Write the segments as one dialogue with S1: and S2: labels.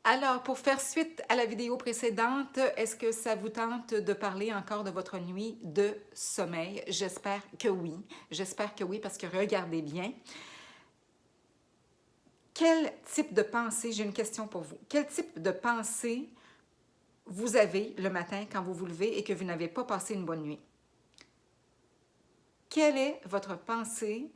S1: Alors, pour faire suite à la vidéo précédente, est-ce que ça vous tente de parler encore de votre nuit de sommeil? J'espère que oui. J'espère que oui, parce que regardez bien. Quel type de pensée, j'ai une question pour vous, quel type de pensée vous avez le matin quand vous vous levez et que vous n'avez pas passé une bonne nuit? Quelle est votre pensée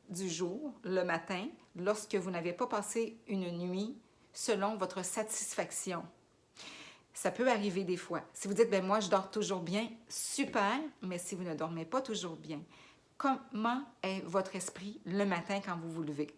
S1: du jour, le matin, lorsque vous n'avez pas passé une nuit selon votre satisfaction? Ça peut arriver des fois. Si vous dites, ben moi, je dors toujours bien, super, mais si vous ne dormez pas toujours bien, comment est votre esprit le matin quand vous vous levez?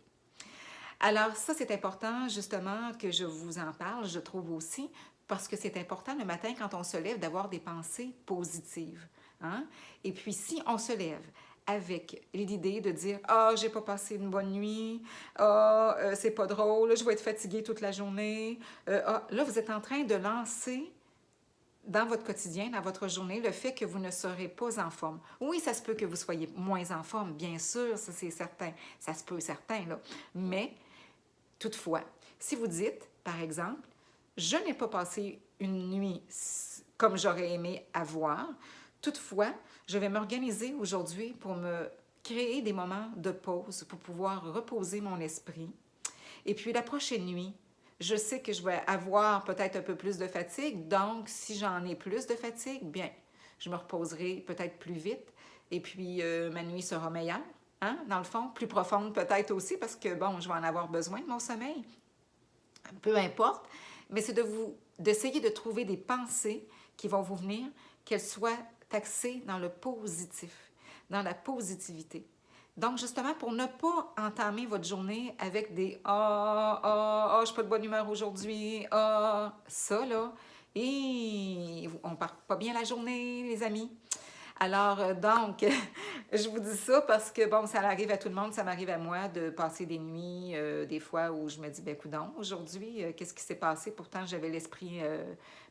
S1: Alors ça, c'est important justement que je vous en parle, je trouve aussi, parce que c'est important le matin quand on se lève d'avoir des pensées positives. Hein? Et puis si on se lève avec l'idée de dire ah j'ai pas passé une bonne nuit, ah c'est pas drôle, je vais être fatiguée toute la journée, ah là vous êtes en train de lancer dans votre quotidien, dans votre journée, le fait que vous ne serez pas en forme. Oui, ça se peut que vous soyez moins en forme, bien sûr, ça c'est certain, ça se peut certain là, mais toutefois, si vous dites, par exemple, je n'ai pas passé une nuit comme j'aurais aimé avoir, toutefois, je vais m'organiser aujourd'hui pour me créer des moments de pause, pour pouvoir reposer mon esprit. Et puis la prochaine nuit, je sais que je vais avoir peut-être un peu plus de fatigue, donc si j'en ai plus de fatigue, bien, je me reposerai peut-être plus vite et puis ma nuit sera meilleure. Hein, dans le fond, plus profonde peut-être aussi parce que, bon, je vais en avoir besoin de mon sommeil. Peu importe, mais c'est d'essayer de trouver des pensées qui vont vous venir, qu'elles soient taxées dans le positif, dans la positivité. Donc, justement, pour ne pas entamer votre journée avec des je suis pas de bonne humeur aujourd'hui, ça là, et on part pas bien la journée, les amis. Alors, donc, je vous dis ça parce que, bon, ça arrive à tout le monde, ça m'arrive à moi de passer des nuits, des fois où je me dis, ben coudonc, aujourd'hui, qu'est-ce qui s'est passé? Pourtant, j'avais l'esprit,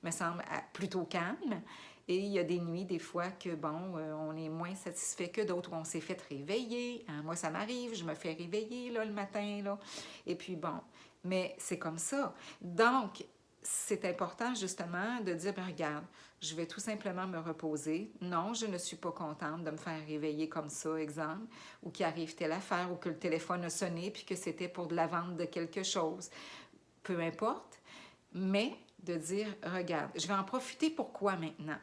S1: me semble, plutôt calme. Et il y a des nuits, des fois, que, bon, on est moins satisfait que d'autres, où on s'est fait réveiller. Hein, moi, ça m'arrive, je me fais réveiller, là, le matin, là. Et puis, bon, mais c'est comme ça. Donc, c'est important justement de dire, ben, regarde, je vais tout simplement me reposer. Non, je ne suis pas contente de me faire réveiller comme ça, exemple, ou qu'il arrive telle affaire, ou que le téléphone a sonné, puis que c'était pour de la vente de quelque chose. Peu importe, mais de dire, regarde, je vais en profiter pourquoi maintenant?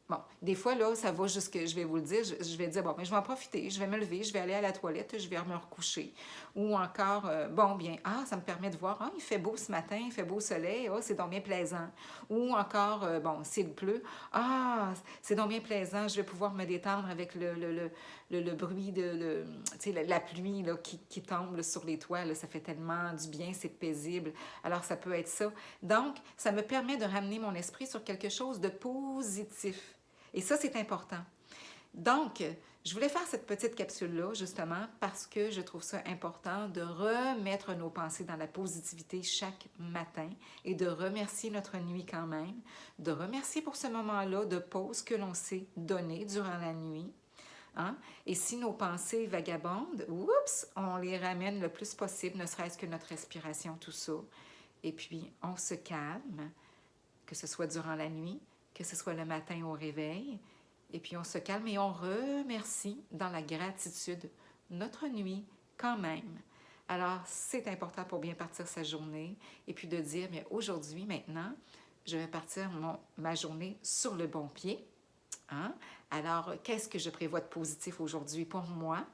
S1: Bon, des fois, là, ça va jusque, je vais vous le dire, je vais dire, bon, mais je vais en profiter, je vais me lever, je vais aller à la toilette, je vais me recoucher. Ou encore, bon, bien, ça me permet de voir, il fait beau ce matin, il fait beau soleil, c'est donc bien plaisant. Ou encore, bon, s'il pleut, c'est donc bien plaisant, je vais pouvoir me détendre avec le bruit de, tu sais, la pluie là, qui tombe là, sur les toits, là, ça fait tellement du bien, c'est paisible. Alors, ça peut être ça. Donc, ça me permet de ramener mon esprit sur quelque chose de positif. Et ça, c'est important. Donc, je voulais faire cette petite capsule-là, justement, parce que je trouve ça important de remettre nos pensées dans la positivité chaque matin et de remercier notre nuit quand même, de remercier pour ce moment-là de pause que l'on s'est donné durant la nuit. Hein? Et si nos pensées vagabondent, oups, on les ramène le plus possible, ne serait-ce que notre respiration, tout ça. Et puis, on se calme, que ce soit durant la nuit, que ce soit le matin au réveil, et puis on se calme et on remercie dans la gratitude notre nuit quand même. Alors, c'est important pour bien partir sa journée et puis de dire, mais aujourd'hui, maintenant, je vais partir ma journée sur le bon pied. Hein? Alors, qu'est-ce que je prévois de positif aujourd'hui pour moi?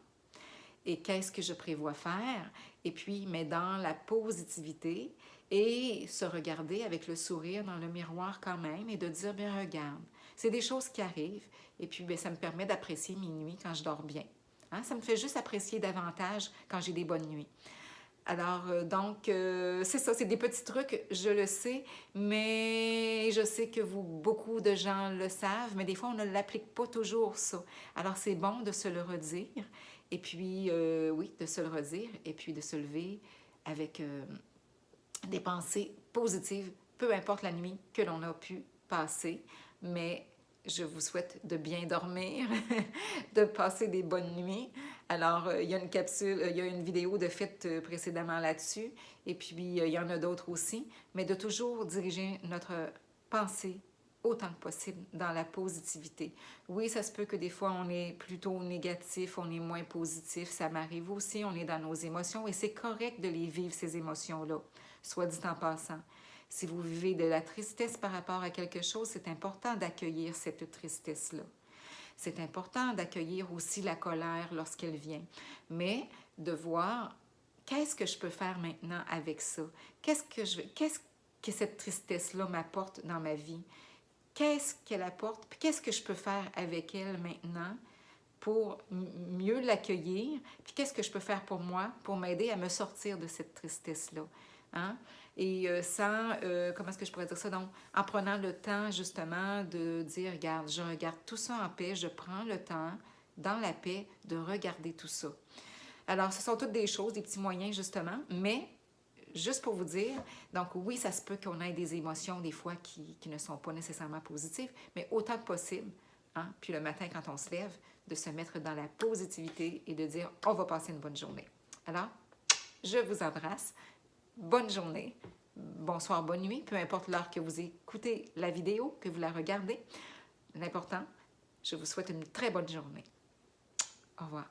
S1: Et qu'est-ce que je prévois faire? Et puis, mais dans la positivité et se regarder avec le sourire dans le miroir quand même et de dire, bien, regarde, c'est des choses qui arrivent et puis bien, ça me permet d'apprécier mes nuits quand je dors bien. Hein? Ça me fait juste apprécier davantage quand j'ai des bonnes nuits. Alors, donc, c'est ça, c'est des petits trucs, je le sais, mais je sais que beaucoup de gens le savent, mais des fois, on ne l'applique pas toujours, ça. Alors, c'est bon de se le redire, et puis, oui, de se le redire, et puis de se lever avec des pensées positives, peu importe la nuit que l'on a pu passer, mais je vous souhaite de bien dormir, de passer des bonnes nuits. Alors, il y a une capsule, il y a une vidéo de faite précédemment là-dessus, et puis il y en a d'autres aussi, mais de toujours diriger notre pensée autant que possible dans la positivité. Oui, ça se peut que des fois on est plutôt négatif, on est moins positif, ça m'arrive aussi, on est dans nos émotions et c'est correct de les vivre, ces émotions-là, soit dit en passant. Si vous vivez de la tristesse par rapport à quelque chose, c'est important d'accueillir cette tristesse-là. C'est important d'accueillir aussi la colère lorsqu'elle vient, mais de voir qu'est-ce que je peux faire maintenant avec ça? Qu'est-ce que cette tristesse-là m'apporte dans ma vie? Qu'est-ce qu'elle apporte? Puis qu'est-ce que je peux faire avec elle maintenant pour mieux l'accueillir? Puis qu'est-ce que je peux faire pour moi pour m'aider à me sortir de cette tristesse-là? Hein? Et comment est-ce que je pourrais dire ça? Donc, en prenant le temps justement de dire, regarde, je regarde tout ça en paix, je prends le temps dans la paix de regarder tout ça. Alors, ce sont toutes des choses, des petits moyens justement, mais juste pour vous dire, donc oui, ça se peut qu'on ait des émotions des fois qui ne sont pas nécessairement positives, mais autant que possible, hein, puis le matin quand on se lève, de se mettre dans la positivité et de dire, on va passer une bonne journée. Alors, je vous embrasse. Bonne journée, bonsoir, bonne nuit, peu importe l'heure que vous écoutez la vidéo, que vous la regardez. L'important, je vous souhaite une très bonne journée. Au revoir.